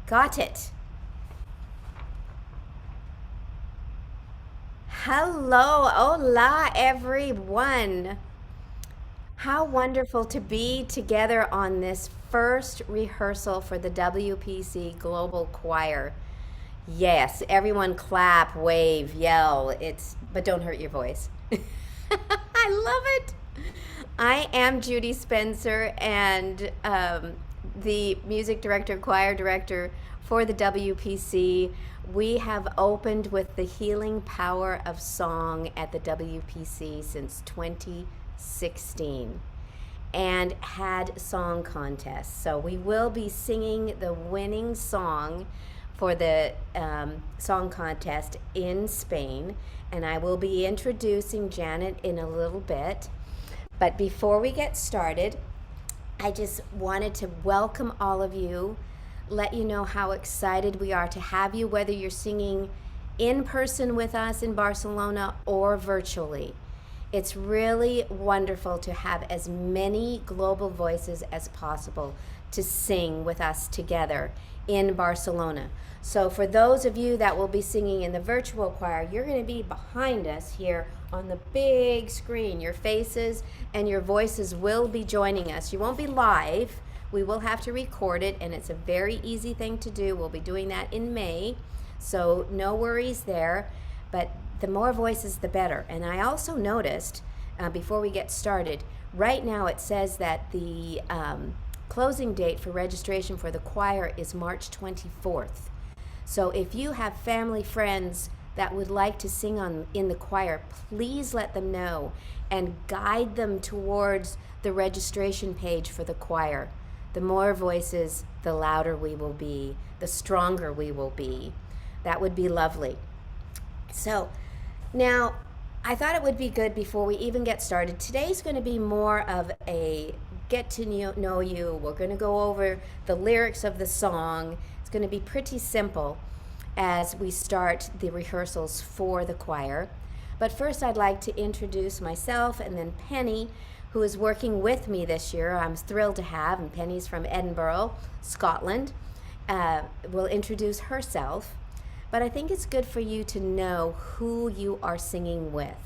Got it. Hello, hola, everyone. How wonderful to be together on this first rehearsal for the WPC Global Choir. Yes, everyone clap, wave, yell. But don't hurt your voice. I love it. I am Judy Spencer and the music director, choir director for the WPC. We have opened with the healing power of song at the WPC since 2016 and had song contests. So we will be singing the winning song for the song contest in Spain, and I will be introducing Janet in a little bit. But before we get started, I just wanted to welcome all of you, let you know how excited we are to have you, whether you're singing in person with us in Barcelona or virtually. It's really wonderful to have as many global voices as possible to sing with us together in Barcelona. So for those of you that will be singing in the virtual choir, you're going to be behind us here on the big screen. Your faces and your voices will be joining us. You won't be live. We will have to record it, and it's a very easy thing to do. We'll be doing that in May, so no worries there. But the more voices, the better. And I also noticed, before we get started, right now it says that the closing date for registration for the choir is March 24th. So if you have family, friends that would like to sing in the choir, please let them know and guide them towards the registration page for the choir. The more voices, the louder we will be, the stronger we will be. That would be lovely. So now, I thought it would be good before we even get started. Today's going to be more of a get to know you. We're going to go over the lyrics of the song. It's going to be pretty simple as we start the rehearsals for the choir. But first, I'd like to introduce myself and then Penny, who is working with me this year. I'm thrilled to have, and Penny's from Edinburgh, Scotland. Will introduce herself. But I think it's good for you to know who you are singing with.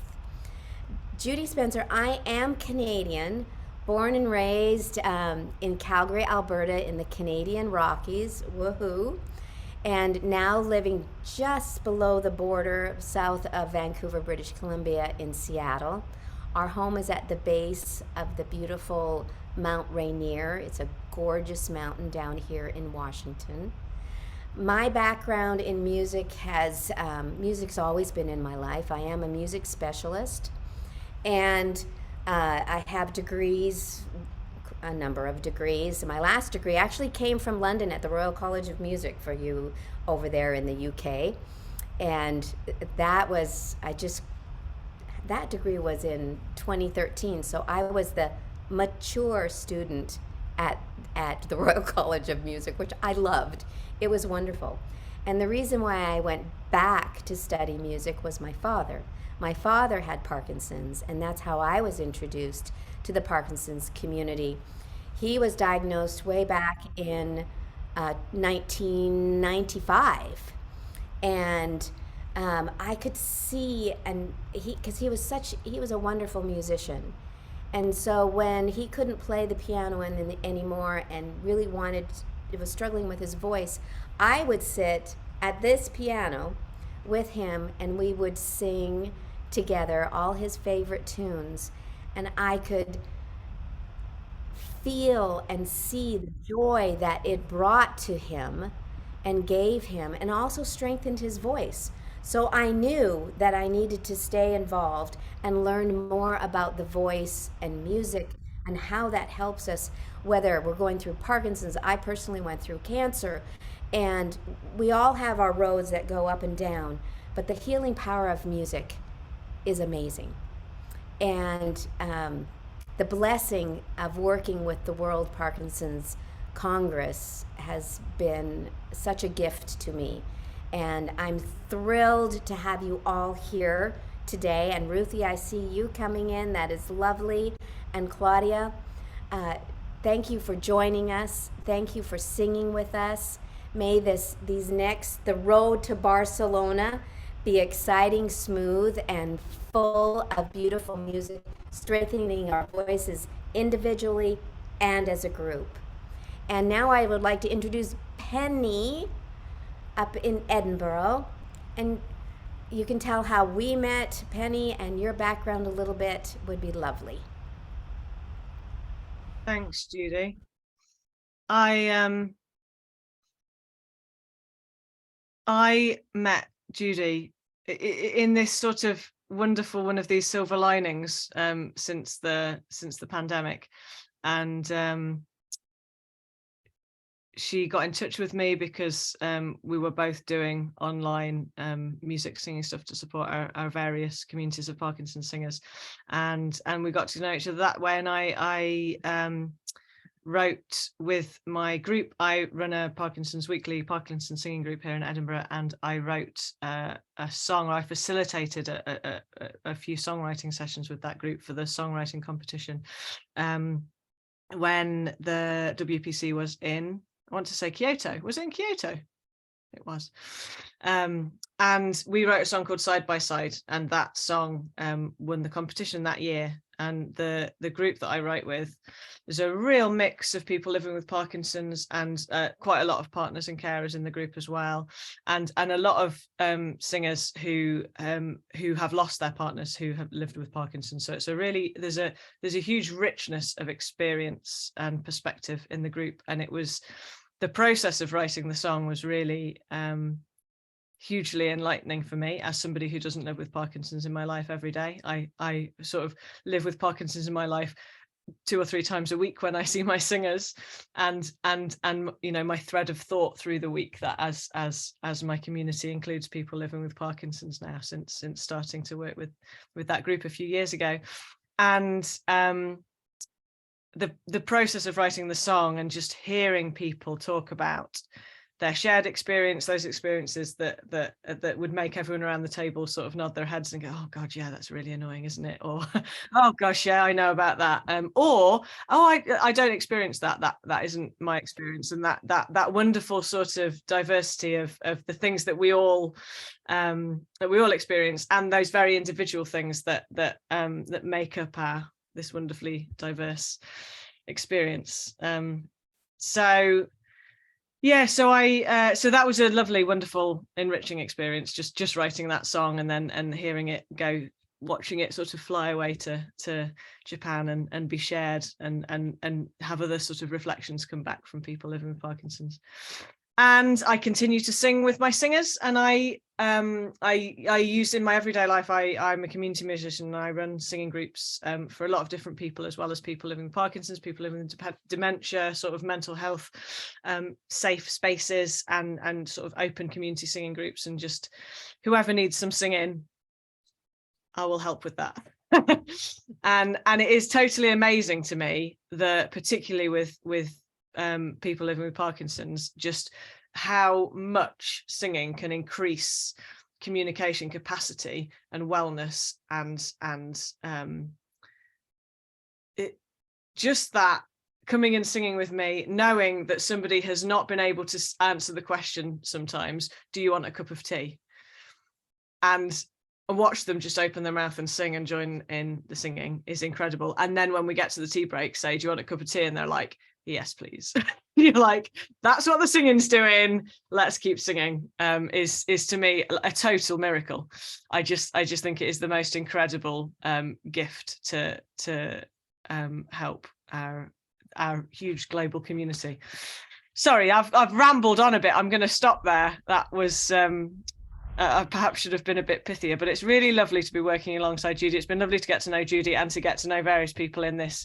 Judy Spencer, I am Canadian, born and raised in Calgary, Alberta, in the Canadian Rockies, woohoo, and now living just below the border south of Vancouver, British Columbia in Seattle. Our home is at the base of the beautiful Mount Rainier. It's a gorgeous mountain down here in Washington. My background in music music's always been in my life. I am a music specialist, and I have degrees, a number of degrees. My last degree actually came from London at the Royal College of Music for you over there in the UK. And that degree was in 2013. So I was the mature student at the Royal College of Music, which I loved. It was wonderful. And the reason why I went back to study music was my father. My father had Parkinson's, and that's how I was introduced to the Parkinson's community. He was diagnosed way back in 1995. And I could see, and because he was a wonderful musician. And so when he couldn't play the piano anymore and really was struggling with his voice, I would sit at this piano with him and we would sing together all his favorite tunes. And I could feel and see the joy that it brought to him and gave him, and also strengthened his voice. So I knew that I needed to stay involved and learn more about the voice and music and how that helps us, whether we're going through Parkinson's. I personally went through cancer, and we all have our roads that go up and down, but the healing power of music is amazing. And the blessing of working with the World Parkinson's Congress has been such a gift to me. And I'm thrilled to have you all here today. And Ruthie, I see you coming in. That is lovely. And Claudia, thank you for joining us. Thank you for singing with us. May the road to Barcelona be exciting, smooth, and full of beautiful music, strengthening our voices individually and as a group. And now I would like to introduce Penny up in Edinburgh. And you can tell how we met, Penny, and your background a little bit would be lovely. Thanks, Judy. I met Judy in this sort of wonderful one of these silver linings since the pandemic, and she got in touch with me because we were both doing online music singing stuff to support our various communities of Parkinson's singers, and we got to know each other that way. And I wrote with my group. I run a Parkinson's weekly Parkinson's singing group here in Edinburgh, and I wrote a song, or I facilitated a few songwriting sessions with that group for the songwriting competition when the WPC was in, I want to say Kyoto. Was it in Kyoto? It was. And we wrote a song called Side by Side, and that song won the competition that year. And the group that I write with is a real mix of people living with Parkinson's, and quite a lot of partners and carers in the group as well, and a lot of singers who have lost their partners who have lived with Parkinson's. So it's there's a huge richness of experience and perspective in the group, and it was the process of writing the song was really hugely enlightening for me as somebody who doesn't live with Parkinson's in my life every day. I sort of live with Parkinson's in my life 2 or 3 times a week when I see my singers, and you know, my thread of thought through the week, that as my community includes people living with Parkinson's now, since starting to work with that group a few years ago. And the process of writing the song and just hearing people talk about their shared experience, those experiences that would make everyone around the table sort of nod their heads and go, oh God, yeah, that's really annoying, isn't it? Or, oh gosh, yeah, I know about that. Or, oh, I don't experience that. That isn't my experience. And that wonderful sort of diversity of the things that we all experience, and those very individual things that make up this wonderfully diverse experience. So that was a lovely, wonderful, enriching experience, just writing that song and hearing it go, watching it sort of fly away to Japan and be shared and have other sort of reflections come back from people living with Parkinson's. And I continue to sing with my singers, and I use in my everyday life. I'm a community musician, and I run singing groups for a lot of different people, as well as people living with Parkinson's, people living with dementia, sort of mental health, safe spaces, and sort of open community singing groups, and just whoever needs some singing, I will help with that. and it is totally amazing to me that, particularly with people living with Parkinson's, just how much singing can increase communication capacity and wellness, and it just that coming and singing with me, knowing that somebody has not been able to answer the question sometimes, do you want a cup of tea? And watch them just open their mouth and sing and join in the singing is incredible. And then when we get to the tea break, say, do you want a cup of tea? And they're like, yes, please. You're like, that's what the singing's doing. Let's keep singing. Is to me a total miracle. I just think it is the most incredible gift to help our huge global community. Sorry, I've rambled on a bit. I'm going to stop there. That was I perhaps should have been a bit pithier, but it's really lovely to be working alongside Judy. It's been lovely to get to know Judy and to get to know various people in this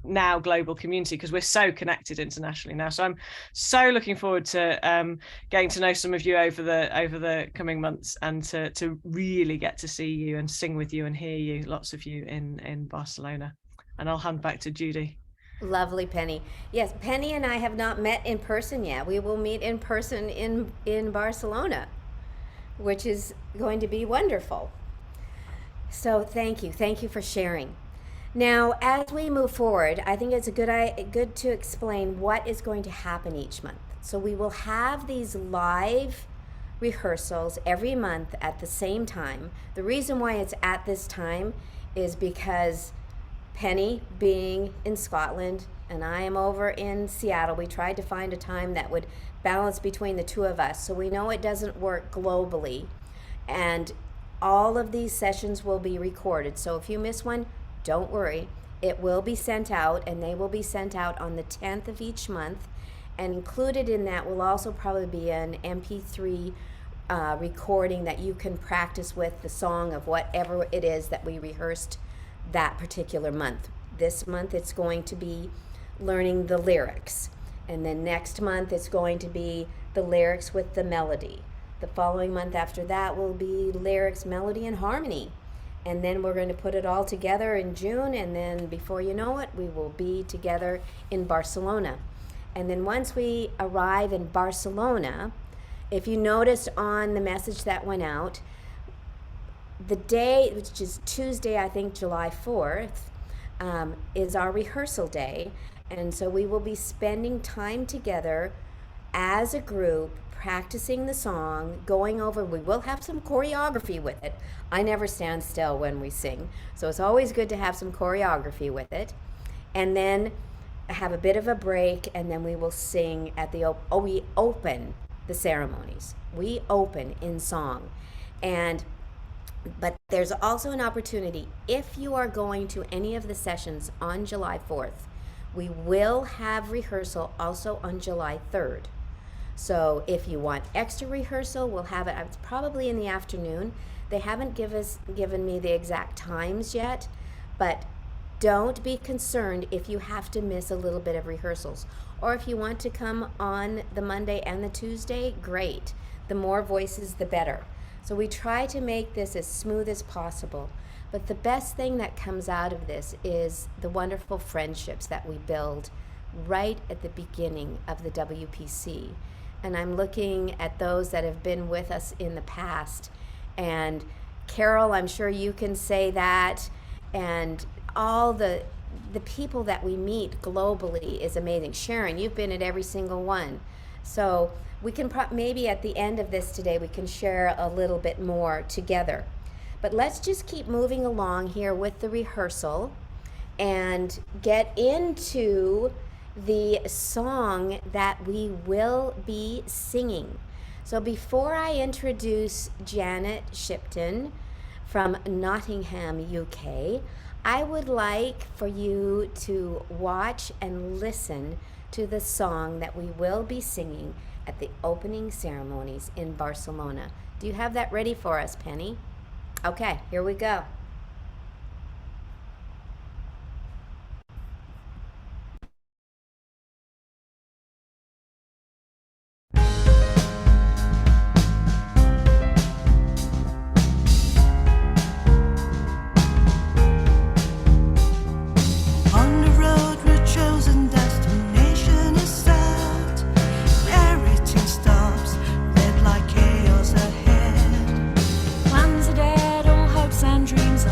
now global community, because we're so connected internationally now. So I'm so looking forward to getting to know some of you over the coming months, and to really get to see you and sing with you and hear you, lots of you in Barcelona. And I'll hand back to Judy. Lovely, Penny. Yes, Penny and I have not met in person yet. We will meet in person in Barcelona, which is going to be wonderful. So thank you for sharing. Now, as we move forward, I think it's good to explain what is going to happen each month. So we will have these live rehearsals every month at the same time. The reason why it's at this time is because Penny being in Scotland and I am over in Seattle, we tried to find a time that would balance between the two of us. So we know it doesn't work globally. And all of these sessions will be recorded. So if you miss one, don't worry. It will be sent out, and they will be sent out on the 10th of each month. And included in that will also probably be an MP3 recording that you can practice with the song of whatever it is that we rehearsed that particular month. This month it's going to be learning the lyrics, and then next month it's going to be the lyrics with the melody. The following month after that will be lyrics, melody, and harmony. And then we're going to put it all together in June, and then before you know it, we will be together in Barcelona. And then once we arrive in Barcelona, if you noticed on the message that went out, the day, which is Tuesday, I think July 4th, is our rehearsal day. And so we will be spending time together as a group, practicing the song, going over. We will have some choreography with it. I never stand still when we sing, so it's always good to have some choreography with it. And then have a bit of a break, and then we will sing at the we open the ceremonies. We open in song. But there's also an opportunity, if you are going to any of the sessions on July 4th, we will have rehearsal also on July 3rd. So if you want extra rehearsal, we'll have it. It's probably in the afternoon. They haven't given me the exact times yet, but don't be concerned if you have to miss a little bit of rehearsals. Or if you want to come on the Monday and the Tuesday, great. The more voices, the better. So we try to make this as smooth as possible. But the best thing that comes out of this is the wonderful friendships that we build right at the beginning of the WPC. And I'm looking at those that have been with us in the past. And Carol, I'm sure you can say that. And all the people that we meet globally is amazing. Sharon, you've been at every single one. So we can maybe at the end of this today, we can share a little bit more together. But let's just keep moving along here with the rehearsal and get into the song that we will be singing. So before I introduce Janet Shipton from Nottingham, UK, I would like for you to watch and listen to the song that we will be singing at the opening ceremonies in Barcelona. Do you have that ready for us, Penny? Okay, here we go. Dreams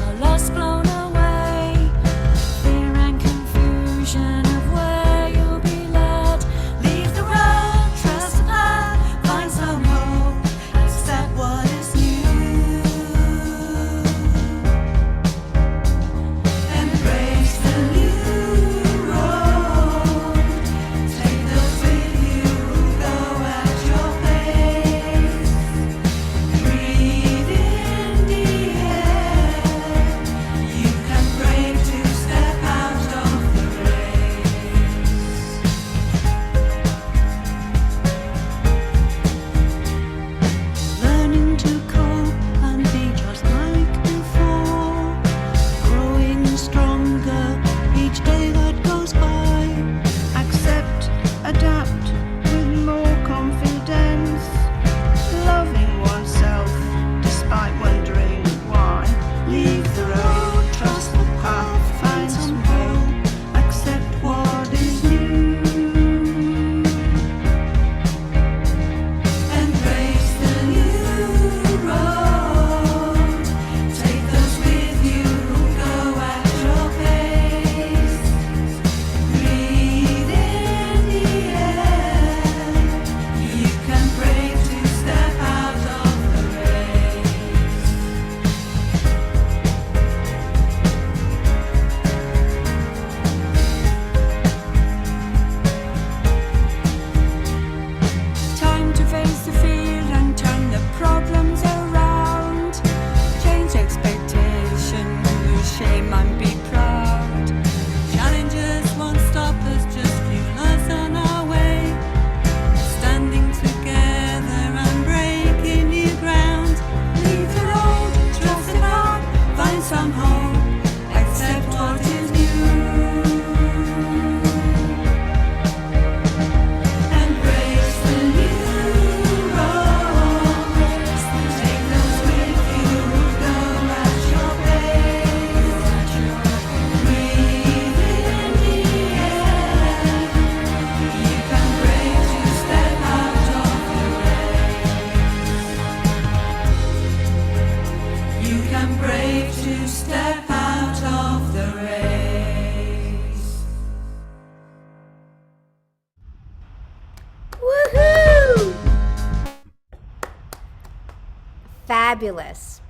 fabulous.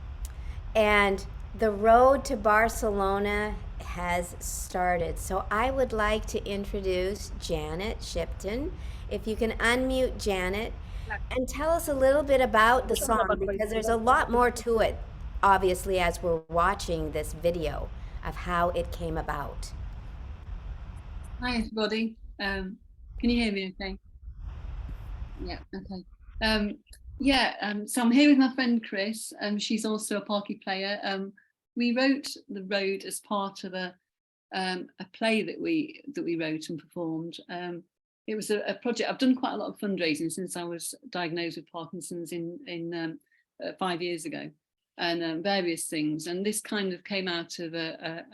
And the road to Barcelona has started. So I would like to introduce Janet Shipton. If you can unmute Janet and tell us a little bit about the song, because there's a lot more to it, obviously, as we're watching this video of how it came about. Hi everybody. Can you hear me okay? Yeah, okay. So I'm here with my friend Chris. She's also a parky player. We wrote The Road as part of a play that we wrote and performed. It was a project. I've done quite a lot of fundraising since I was diagnosed with Parkinson's in 5 years ago, and various things. And this kind of came out of a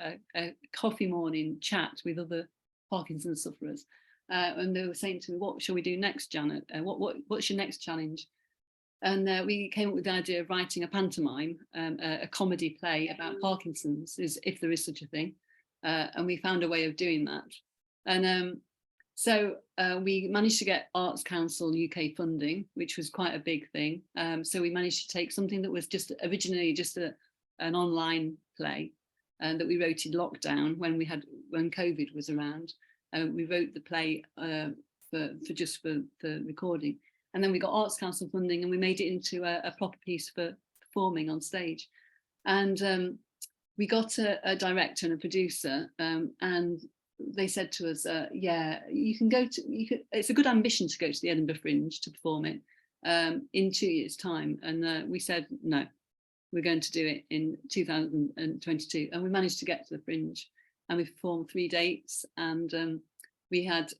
coffee morning chat with other Parkinson's sufferers. And they were saying to me, "What shall we do next, Janet? What's your next challenge?" And we came up with the idea of writing a pantomime, a comedy play about Parkinson's, if there is such a thing. And we found a way of doing that. And so we managed to get Arts Council UK funding, which was quite a big thing. So we managed to take something that was just originally just an online play, and that we wrote in lockdown when COVID was around. We wrote the play for the recording, and then we got Arts Council funding, and we made it into a proper piece for performing on stage. And we got a director and a producer, and they said to us, "Yeah, you can go to. It's a good ambition to go to the Edinburgh Fringe to perform it in 2 years' time." And we said, "No, we're going to do it in 2022," and we managed to get to the Fringe. And we performed 3 dates, and we had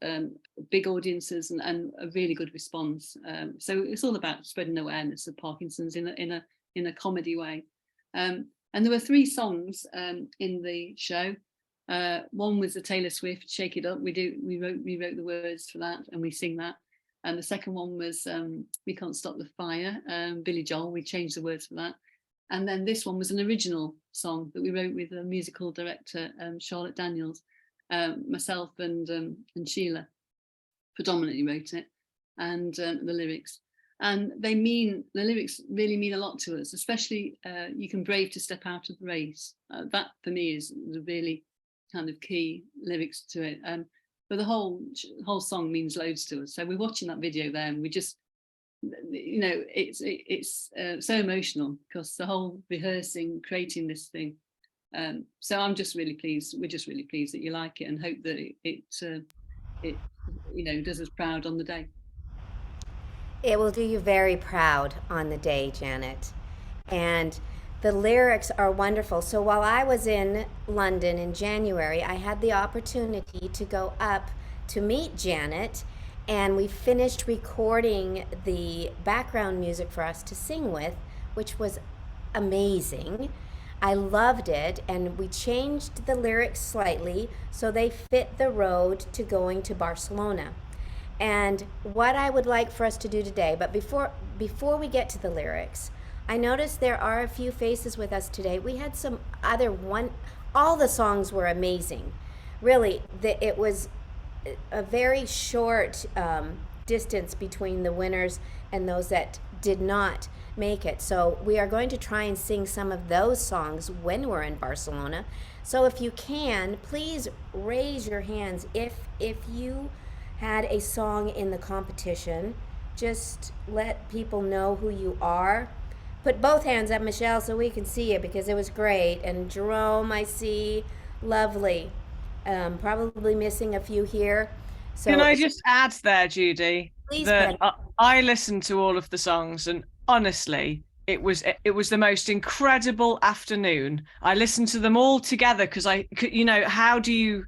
big audiences and a really good response. So it's all about spreading awareness of Parkinson's in a comedy way. And there were 3 songs in the show. One was the Taylor Swift "Shake It Up." We wrote the words for that, and we sing that. And the second one was "We Can't Stop the Fire," Billy Joel. We changed the words for that. And then this one was an original song that we wrote with a musical director, Charlotte Daniels. Myself and Sheila predominantly wrote it, and the lyrics. And the lyrics really mean a lot to us, especially "You can brave to step out of the race." That for me is the really kind of key lyrics to it. But the whole song means loads to us. So we're watching that video there, and we just, it's so emotional, because the whole rehearsing, creating this thing. So I'm just really pleased. We're just really pleased that you like it, and hope that it does us proud on the day. It will do you very proud on the day, Janet. And the lyrics are wonderful. So while I was in London in January, I had the opportunity to go up to meet Janet, and we finished recording the background music for us to sing with, which was amazing. I loved it, and we changed the lyrics slightly so they fit the road to going to Barcelona. And what I would like for us to do today, but before we get to the lyrics, I noticed there are a few faces with us today. We had some all the songs were amazing. Really, it was a very short distance between the winners and those that did not make it. So we are going to try and sing some of those songs when we're in Barcelona. So if you can, please raise your hands if you had a song in the competition. Just let people know who you are. Put both hands up, Michelle, so we can see you, because it was great. And Jerome, I see, lovely. Probably missing a few here. So can I just add there, Judy, please, that I listened to all of the songs, and honestly, it was the most incredible afternoon. I listened to them all together because how do you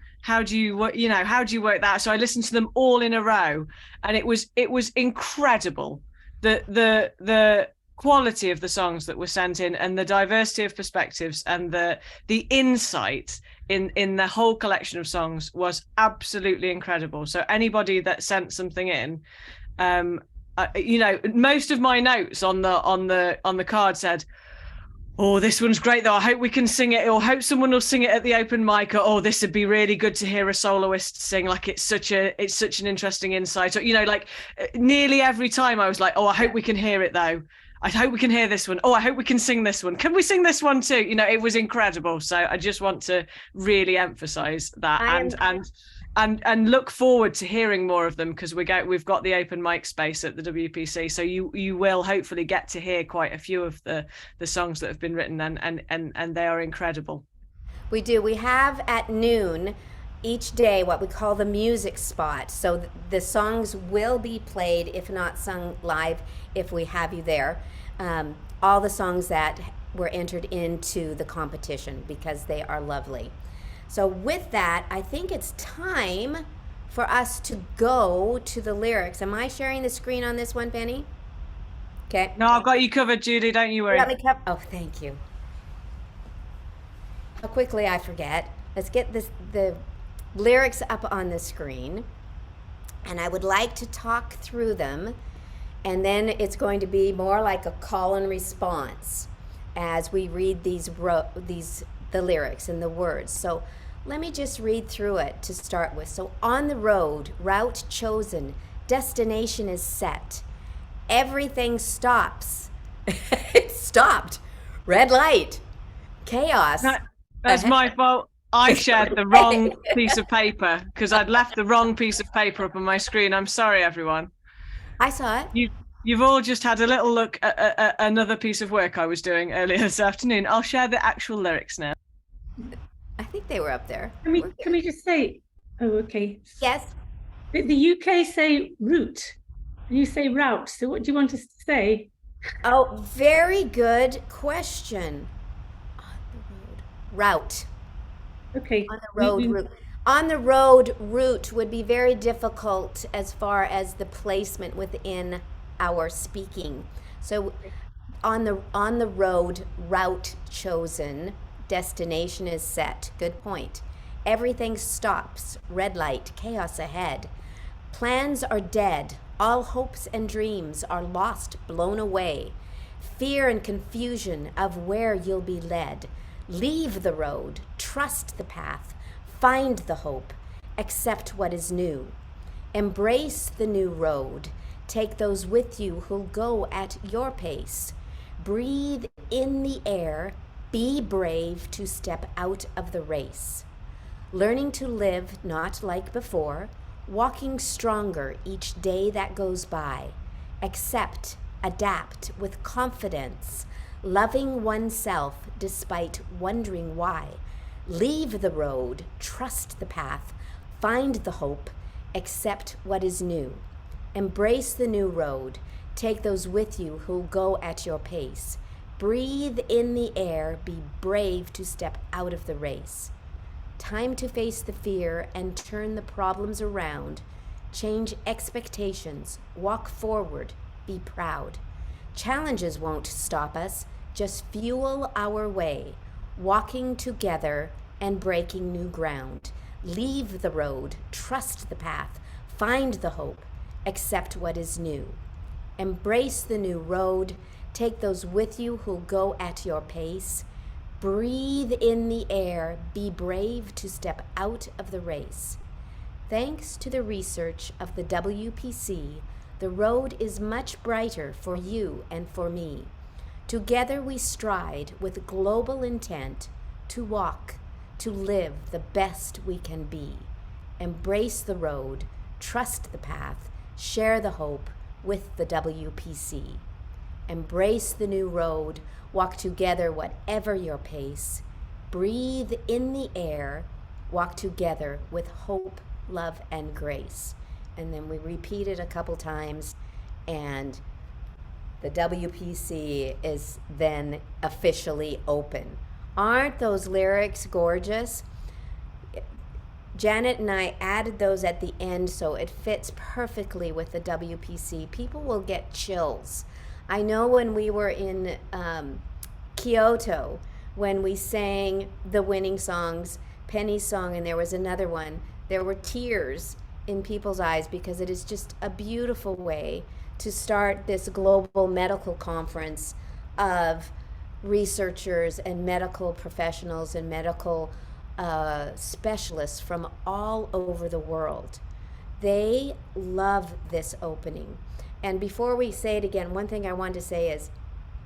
work that? So I listened to them all in a row, and it was incredible. The quality of the songs that were sent in, and the diversity of perspectives, and the insight in the whole collection of songs was absolutely incredible. So anybody that sent something in, most of my notes on the card said, "Oh, this one's great though. I hope we can sing it, or hope someone will sing it at the open mic." Or, "Oh, this would be really good to hear a soloist sing. Like it's such an interesting insight." Or, nearly every time I was like, "Oh, I hope we can hear it though." I hope we can hear this one. Oh, I hope we can sing this one. Can we sing this one too? You know, it was incredible. So I just want to really emphasize that and look forward to hearing more of them, because we've got the open mic space at the WPC. So you will hopefully get to hear quite a few of the songs that have been written, and they are incredible. We do. We have at noon each day what we call the music spot. So the songs will be played, if not sung live, if we have you there. All the songs that were entered into the competition, because they are lovely. So with that, I think it's time for us to go to the lyrics. Am I sharing the screen on this one, Penny? Okay. No, I've got you covered, Judy. Don't you worry. Oh, thank you. How quickly I forget. Let's get the lyrics up on the screen, and I would like to talk through them, and then it's going to be more like a call and response as we read the lyrics and the words. So let me just read through it to start with. So on the road, route chosen, destination is set. Everything stops. It stopped. Red light. Chaos. That's my fault. I shared the wrong piece of paper because I'd left the wrong piece of paper up on my screen. I'm sorry, everyone. I saw it. You've all just had a little look at another piece of work I was doing earlier this afternoon. I'll share the actual lyrics now. I think they were up there. Can we just say, oh, okay. Yes. The UK say route, and you say route. So what do you want us to say? Oh, very good question. On the road. Route. Okay. On the road route. On the road route would be very difficult as far as the placement within our speaking. So on the road, route chosen, destination is set. Good point. Everything stops. Red light, chaos ahead. Plans are dead. All hopes and dreams are lost, blown away. Fear and confusion of where you'll be led. Leave the road, trust the path, find the hope, accept what is new. Embrace the new road, take those with you who'll go at your pace. Breathe in the air, be brave to step out of the race. Learning to live not like before, walking stronger each day that goes by. Accept, adapt with confidence, loving oneself despite wondering why. Leave the road, trust the path, find the hope, accept what is new. Embrace the new road, take those with you who'll go at your pace. Breathe in the air, be brave to step out of the race. Time to face the fear and turn the problems around. Change expectations, walk forward, be proud. Challenges won't stop us, just fuel our way, walking together and breaking new ground. Leave the road, trust the path, find the hope, accept what is new. Embrace the new road, take those with you who'll go at your pace. Breathe in the air, be brave to step out of the race. Thanks to the research of the WPC, the road is much brighter for you and for me. Together we stride with global intent to walk, to live the best we can be. Embrace the road, trust the path, share the hope with the WPC. Embrace the new road, walk together whatever your pace. Breathe in the air, walk together with hope, love, and grace. And then we repeat it a couple times, and the WPC is then officially open. Aren't those lyrics gorgeous? Janet and I added those at the end so it fits perfectly with the WPC. People will get chills. I know when we were in Kyoto, when we sang the winning songs, Penny's song, and there was another one, there were tears in people's eyes because it is just a beautiful way to start this global medical conference of researchers and medical professionals and medical specialists from all over the world. They love this opening. And before we say it again, one thing I want to say is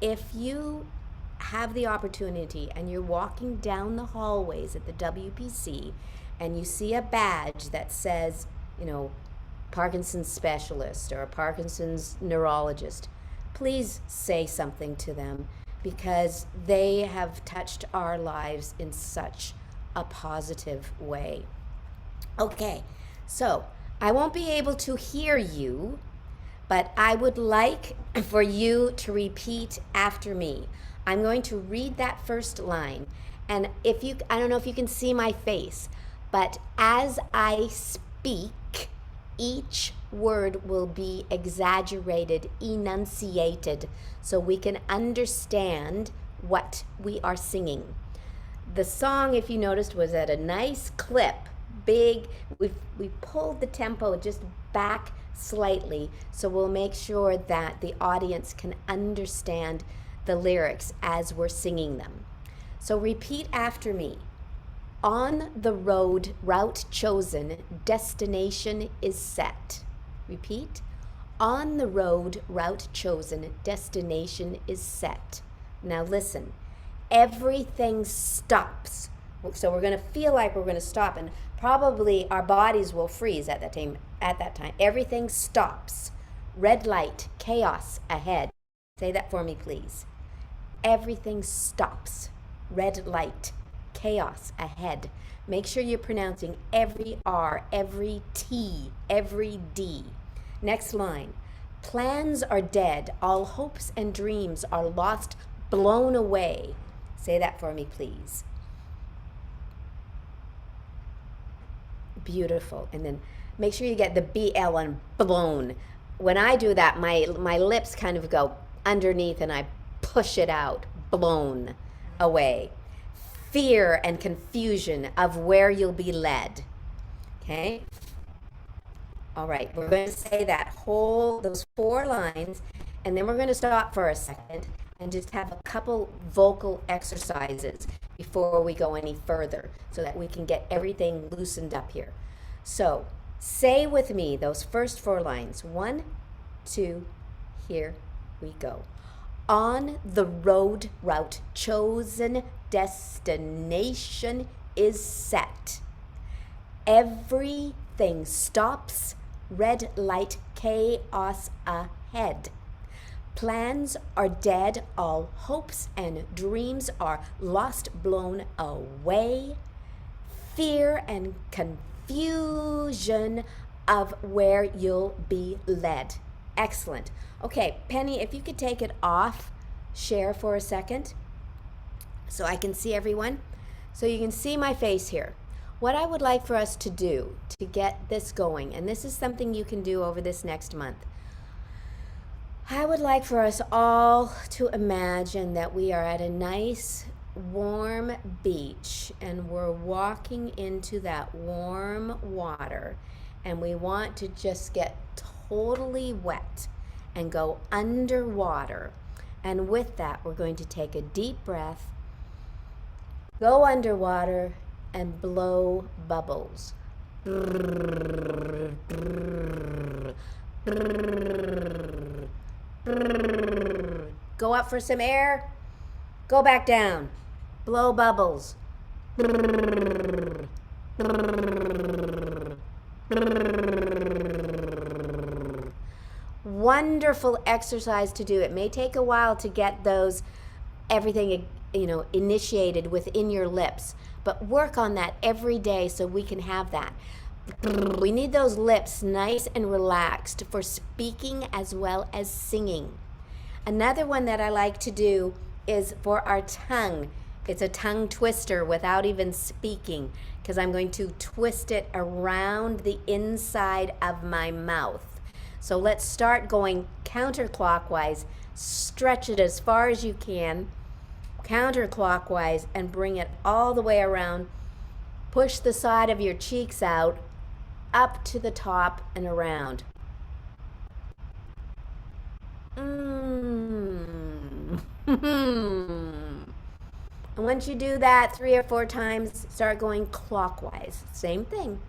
if you have the opportunity and you're walking down the hallways at the WPC and you see a badge that says, you know, Parkinson's specialist or a Parkinson's neurologist, please say something to them, because they have touched our lives in such a positive way. Okay, so I won't be able to hear you, but I would like for you to repeat after me. I'm going to read that first line, and if you, I don't know if you can see my face, but as I speak, each word will be exaggerated, enunciated, so we can understand what we are singing. The song, if you noticed, was at a nice clip, big. We pulled the tempo just back slightly, so we'll make sure that the audience can understand the lyrics as we're singing them. So repeat after me. On the route chosen, destination is set. Repeat. On the route chosen, destination is set. Now listen. Everything stops. So we're going to feel like we're going to stop, and probably our bodies will freeze at that time. Everything stops. Red light, chaos ahead. Say that for me, please. Everything stops. Red light, chaos ahead. Make sure you're pronouncing every R, every T, every D. Next line. Plans are dead. All hopes and dreams are lost, blown away. Say that for me, please. Beautiful. And then make sure you get the BL on blown. When I do that, my lips kind of go underneath and I push it out. Blown away. Fear and confusion of where you'll be led. Okay? All right, we're going to say those 4 lines, and then we're going to stop for a second and just have a couple vocal exercises before we go any further, so that we can get everything loosened up here. So say with me those first 4 lines. 1, 2, here we go. On the route chosen, destination is set. Everything stops. Red light, chaos ahead. Plans are dead. All hopes and dreams are lost, blown away. Fear and confusion of where you'll be led. Excellent. Okay, Penny, if you could take it off, share for a second, so I can see everyone. So you can see my face here. What I would like for us to do to get this going, and this is something you can do over this next month, I would like for us all to imagine that we are at a nice warm beach and we're walking into that warm water, and we want to just get totally wet and go underwater. And with that, we're going to take a deep breath, go underwater, and blow bubbles. Go up for some air, go back down, blow bubbles. Wonderful exercise to do. It may take a while to get everything initiated within your lips, but work on that every day so we can have that. We need those lips nice and relaxed for speaking as well as singing. Another one that I like to do is for our tongue. It's a tongue twister without even speaking, because I'm going to twist it around the inside of my mouth. So let's start going counterclockwise. Stretch it as far as you can, counterclockwise, and bring it all the way around. Push the side of your cheeks out, up to the top and around. And once you do that 3 or 4 times, start going clockwise. Same thing.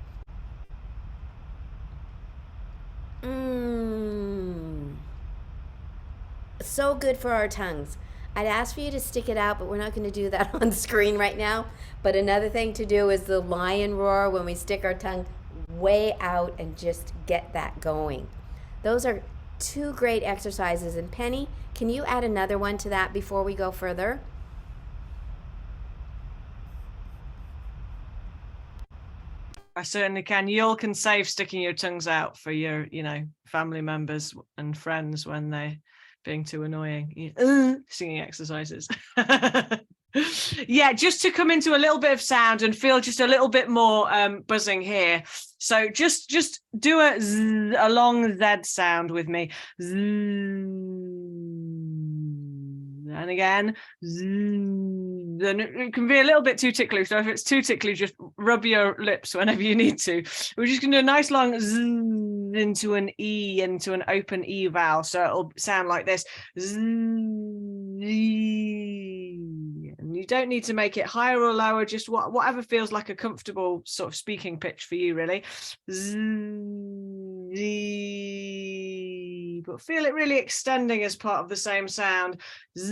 so good for our tongues. I'd ask for you to stick it out, but we're not going to do that on screen right now. But another thing to do is the lion roar when we stick our tongue way out and just get that going. Those are two great exercises. And Penny, can you add another one to that before we go further? I certainly can. You all can save sticking your tongues out for your, family members and friends when they're being too annoying. Singing exercises. Yeah, just to come into a little bit of sound and feel just a little bit more buzzing here. So just do a Z, a long Z sound with me. Z, and again. Z. Then it can be a little bit too tickly. So if it's too tickly, just rub your lips whenever you need to. We're just going to do a nice long Z into an E, into an open E vowel. So it'll sound like this. Z. And you don't need to make it higher or lower, just whatever feels like a comfortable sort of speaking pitch for you, really. Z. But feel it really extending as part of the same sound. Z.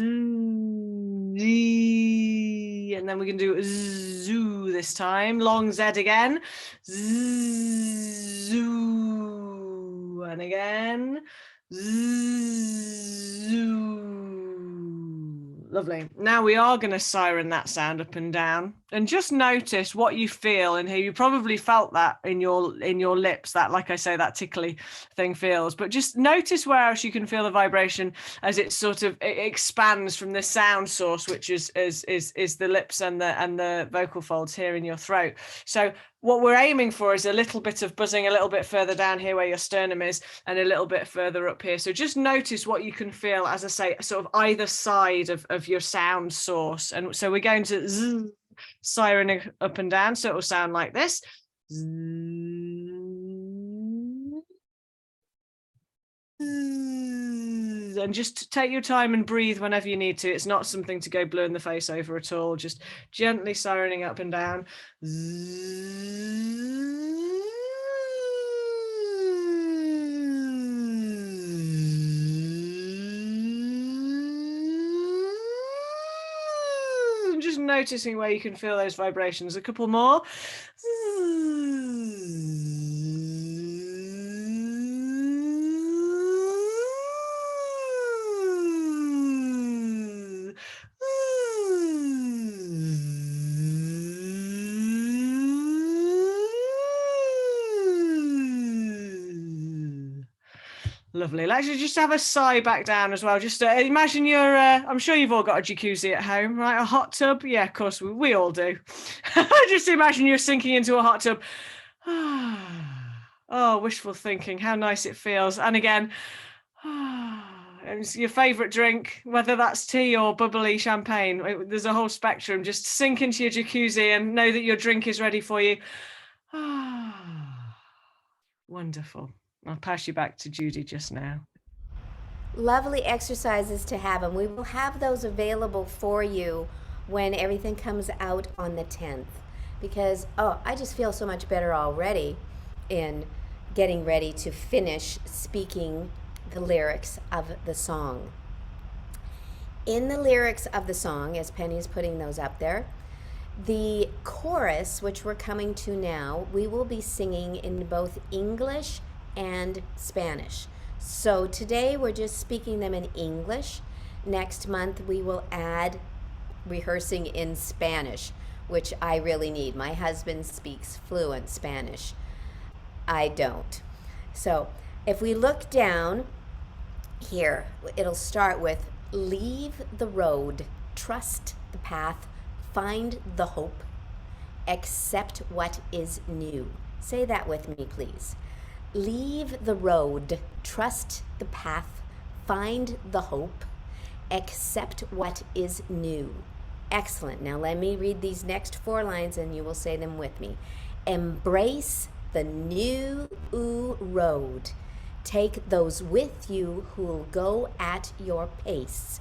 And then we can do zoo this time. Long Z again. Zoo. And again. Zoo. Lovely. Now we are going to siren that sound up and down, and just notice what you feel in here. You probably felt that in your lips, that, like I say, that tickly thing feels, but just notice where else you can feel the vibration as it sort of expands from the sound source, which is the lips and the vocal folds here in your throat. So what we're aiming for is a little bit of buzzing a little bit further down here where your sternum is, and a little bit further up here. So just notice what you can feel, as I say, sort of either side of your sound source. And so we're going to zzz, siren up and down. So it will sound like this. And just take your time and breathe whenever you need to. It's not something to go blue in the face over at all. Just gently sirening up and down. Just noticing where you can feel those vibrations. A couple more. Lovely. Let's just have a sigh back down as well. Just imagine you're, I'm sure you've all got a jacuzzi at home, right? A hot tub. Yeah, of course, we all do. Just imagine you're sinking into a hot tub. Oh, wishful thinking. How nice it feels. And again, it's your favorite drink, whether that's tea or bubbly champagne. There's a whole spectrum. Just sink into your jacuzzi and know that your drink is ready for you. Wonderful. I'll pass you back to Judy just now. Lovely exercises to have, and we will have those available for you when everything comes out on the 10th. Because, I just feel so much better already in getting ready to finish speaking the lyrics of the song. In the lyrics of the song, as Penny is putting those up there, the chorus, which we're coming to now, we will be singing in both English and Spanish. So today we're just speaking them in English. Next month we will add rehearsing in Spanish, which I really need. My husband speaks fluent Spanish. I don't. So if we look down here, it'll start with leave the road, trust the path, find the hope, accept what is new. Say that with me, please. Leave the road, trust the path, find the hope, accept what is new. Excellent. Now let me read these next 4 lines and you will say them with me. Embrace the new road. Take those with you who'll go at your pace.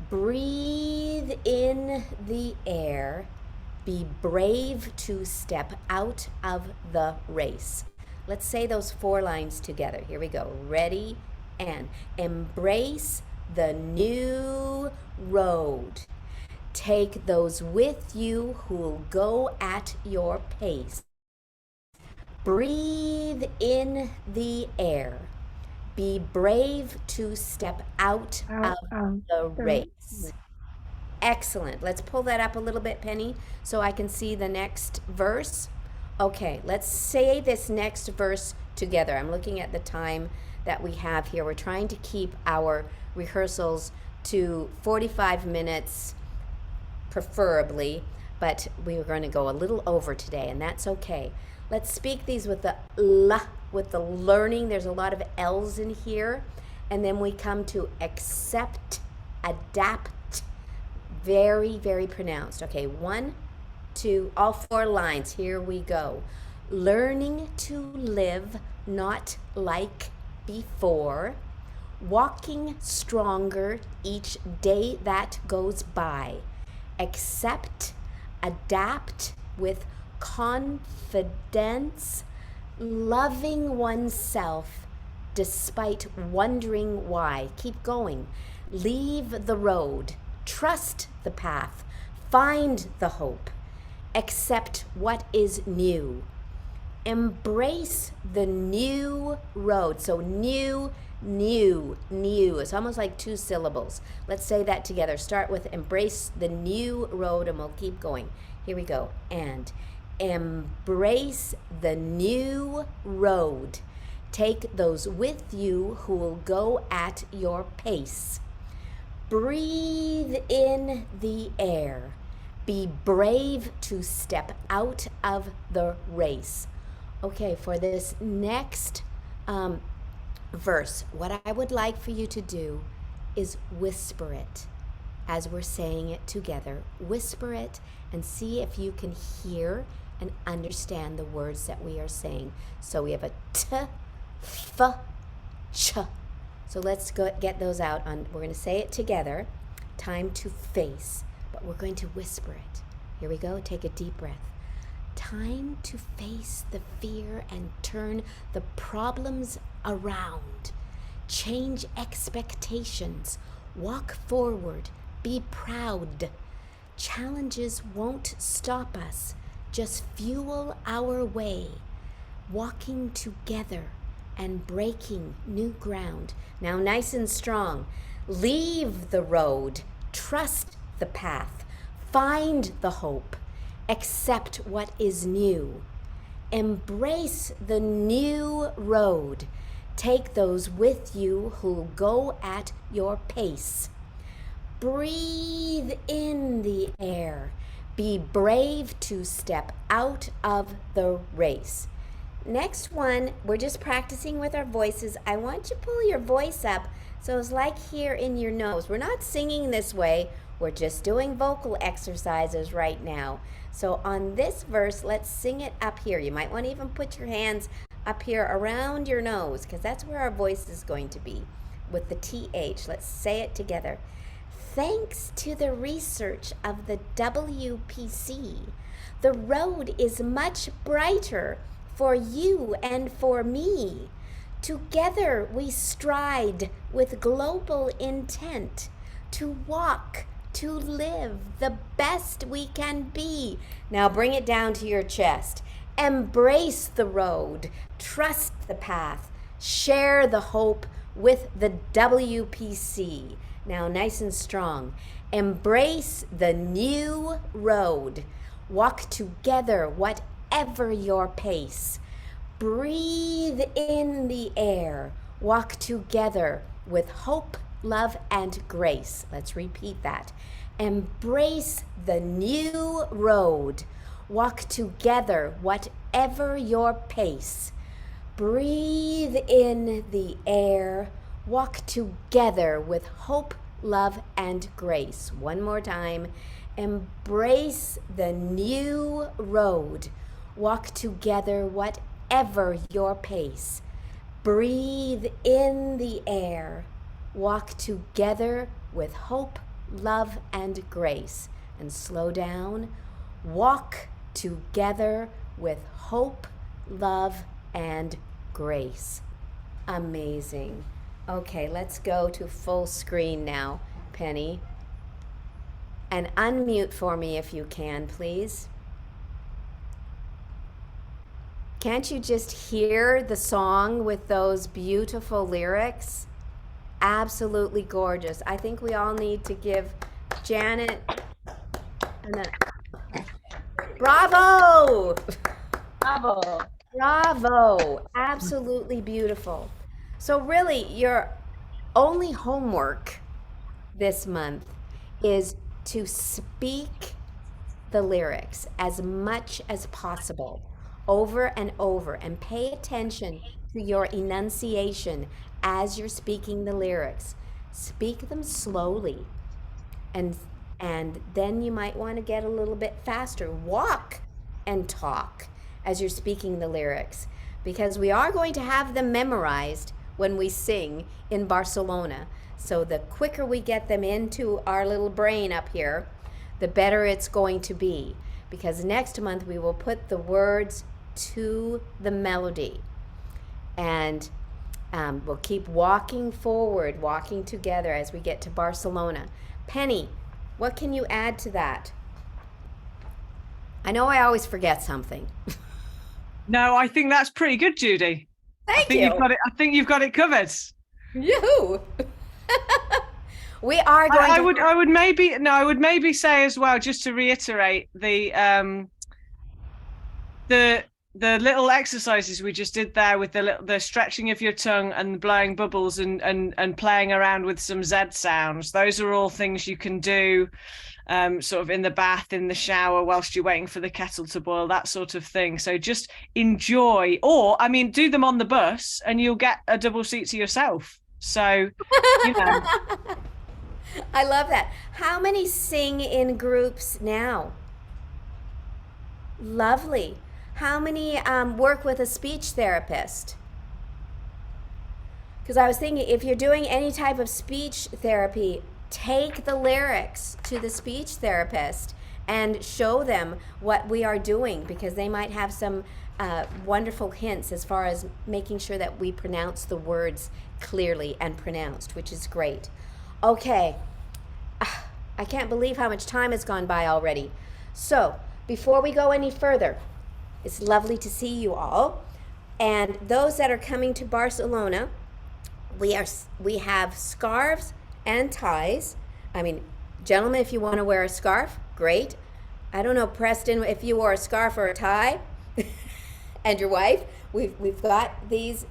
Breathe in the air. Be brave to step out of the race. Let's say those 4 lines together. Here we go. Ready and embrace the new road. Take those with you who'll go at your pace. Breathe in the air. Be brave to step out Out of of the the race. Excellent. Let's pull that up a little bit, Penny, so I can see the next verse. Okay, let's say this next verse together. I'm looking at the time that we have here. We're trying to keep our rehearsals to 45 minutes preferably, but we are going to go a little over today, and that's okay. Let's speak these with the L, with the learning. There's a lot of L's in here. And then we come to accept, adapt, very, very pronounced. Okay, 1, 2, all 4 lines. Here we go. Learning to live not like before. Walking stronger each day that goes by. Accept, adapt with confidence, loving oneself despite wondering why. Keep going. Leave the road, trust the path, find the hope, accept what is new. Embrace the new road. So new, new, new. It's almost like 2 syllables. Let's say that together. Start with embrace the new road and we'll keep going. Here we go. And embrace the new road. Take those with you who will go at your pace. Breathe in the air. Be brave to step out of the race. Okay, for this next verse, what I would like for you to do is whisper it as we're saying it together. Whisper it and see if you can hear and understand the words that we are saying. So we have a t, f, ch. So let's go get those out. We're going to say it together. Time to face, but we're going to whisper it. Here we go. Take a deep breath. Time to face the fear and turn the problems around. Change expectations. Walk forward. Be proud. Challenges won't stop us. Just fuel our way. Walking together and breaking new ground. Now nice and strong. Leave the road. Trust the path. Find the hope. Accept what is new. Embrace the new road. Take those with you who'll go at your pace. Breathe in the air. Be brave to step out of the race. Next one, we're just practicing with our voices. I want you to pull your voice up so it's like here in your nose. We're not singing this way. We're just doing vocal exercises right now. So on this verse, let's sing it up here. You might want to even put your hands up here around your nose because that's where our voice is going to be with the TH. Let's say it together. Thanks to the research of the WPC, the road is much brighter for you and for me. Together we stride with global intent to walk, to live the best we can be. Now bring it down to your chest. Embrace the road, trust the path, share the hope with the WPC. Now nice and strong. Embrace the new road. Walk together, whatever your pace. Breathe in the air. Walk together with hope, love, and grace. Let's repeat that. Embrace the new road. Walk together, whatever your pace. Breathe in the air. Walk together with hope, love, and grace. One more time. Embrace the new road. Walk together, whatever your pace. Breathe in the air. Walk together with hope, love, and grace. And slow down. Walk together with hope, love, and grace. Amazing. Okay, let's go to full screen now, Penny. And unmute for me if you can, please. Can't you just hear the song with those beautiful lyrics? Absolutely gorgeous. I think we all need to give Janet bravo! Bravo. Bravo! Absolutely beautiful. So really, your only homework this month is to speak the lyrics as much as possible over and over and pay attention to your enunciation as you're speaking the lyrics. Speak them slowly and then you might want to get a little bit faster. Walk and talk as you're speaking the lyrics because we are going to have them memorized when we sing in Barcelona. So the quicker we get them into our little brain up here, the better it's going to be because next month we will put the words to the melody and we'll keep walking forward, walking together as we get to Barcelona. Penny, what can you add to that? I know I always forget something. No, I think that's pretty good, Judy. Thank You've you. got it. I think you've got it covered. Yoo-hoo. We are going I would maybe say as well, just to reiterate the little exercises we just did there with the stretching of your tongue and blowing bubbles and playing around with some Z sounds. Those are all things you can do sort of in the bath, in the shower, whilst you're waiting for the kettle to boil, that sort of thing. So just enjoy, or I mean, do them on the bus and you'll get a double seat to yourself. So, you know. I love that. How many sing in groups now? Lovely. How many work with a speech therapist? Because I was thinking, if you're doing any type of speech therapy, take the lyrics to the speech therapist and show them what we are doing because they might have some wonderful hints as far as making sure that we pronounce the words clearly and pronounced, which is great. Okay, I can't believe how much time has gone by already. So, before we go any further, it's lovely to see you all. And those that are coming to Barcelona, we have scarves and ties. I mean, gentlemen, if you want to wear a scarf, great. I don't know, Preston, if you wore a scarf or a tie, and your wife, we've got these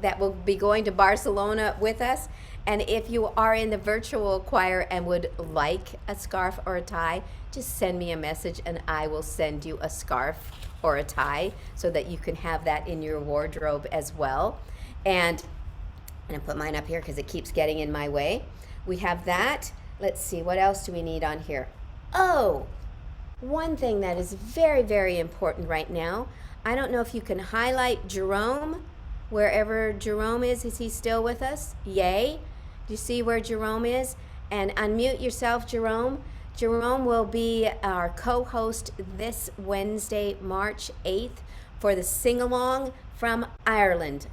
that will be going to Barcelona with us. And if you are in the virtual choir and would like a scarf or a tie, just send me a message and I will send you a scarf or a tie so that you can have that in your wardrobe as well. And I'm gonna put mine up here because it keeps getting in my way. We have that. Let's see, what else do we need on here? Oh, one thing that is very, very important right now. I don't know if you can highlight Jerome, wherever Jerome is. Is he still with us? Yay. Do you see where Jerome is? And unmute yourself, Jerome. Jerome will be our co-host this Wednesday, March 8th for the sing-along from Ireland.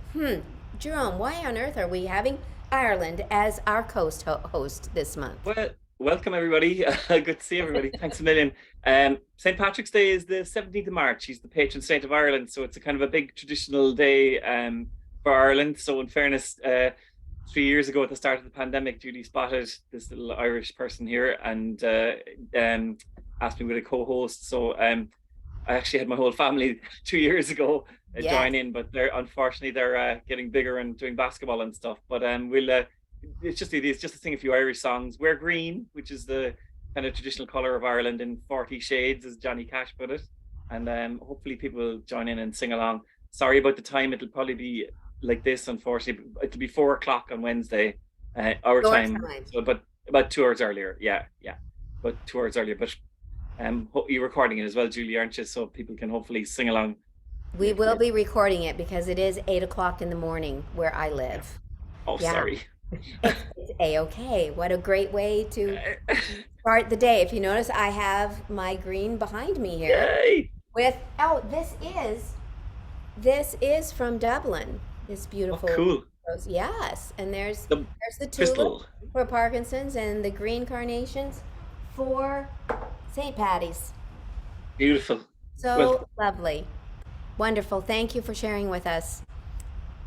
Jerome, why on earth are we having Ireland as our host this month? Well, welcome everybody. Good to see everybody. Thanks a million. St. Patrick's Day is the 17th of March. He's the patron saint of Ireland. So it's a kind of a big traditional day for Ireland. So in fairness, 3 years ago at the start of the pandemic, Judy spotted this little Irish person here and asked me with a co-host. So I actually had my whole family 2 years ago join in, but unfortunately they're getting bigger and doing basketball and stuff. But it's just to sing a few Irish songs. Wear green, which is the kind of traditional color of Ireland, in 40 shades, as Johnny Cash put it. And hopefully people will join in and sing along. Sorry about the time. It'll probably be like this, unfortunately. It'll be 4 o'clock on Wednesday, our time. So, but about 2 hours earlier. Yeah. About 2 hours earlier. But you're recording it as well, Julie, aren't you? So people can hopefully sing along. We will be recording it because it is 8 o'clock in the morning where I live. Oh, yeah. Sorry. It's A-okay. What a great way to start the day. If you notice, I have my green behind me here. Yay! This is from Dublin. This beautiful rose. Yes, and there's The the tulip crystal. for Parkinson's and the green carnations for St. Patty's. Beautiful. So Well, lovely. Wonderful. Thank you for sharing with us,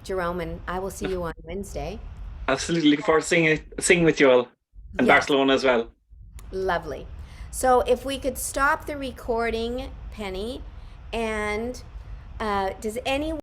Jerome, and I will see you on Wednesday. absolutely looking forward to singing with you all, and Yes, Barcelona as well. lovely. So if we could stop the recording, Penny, and does anyone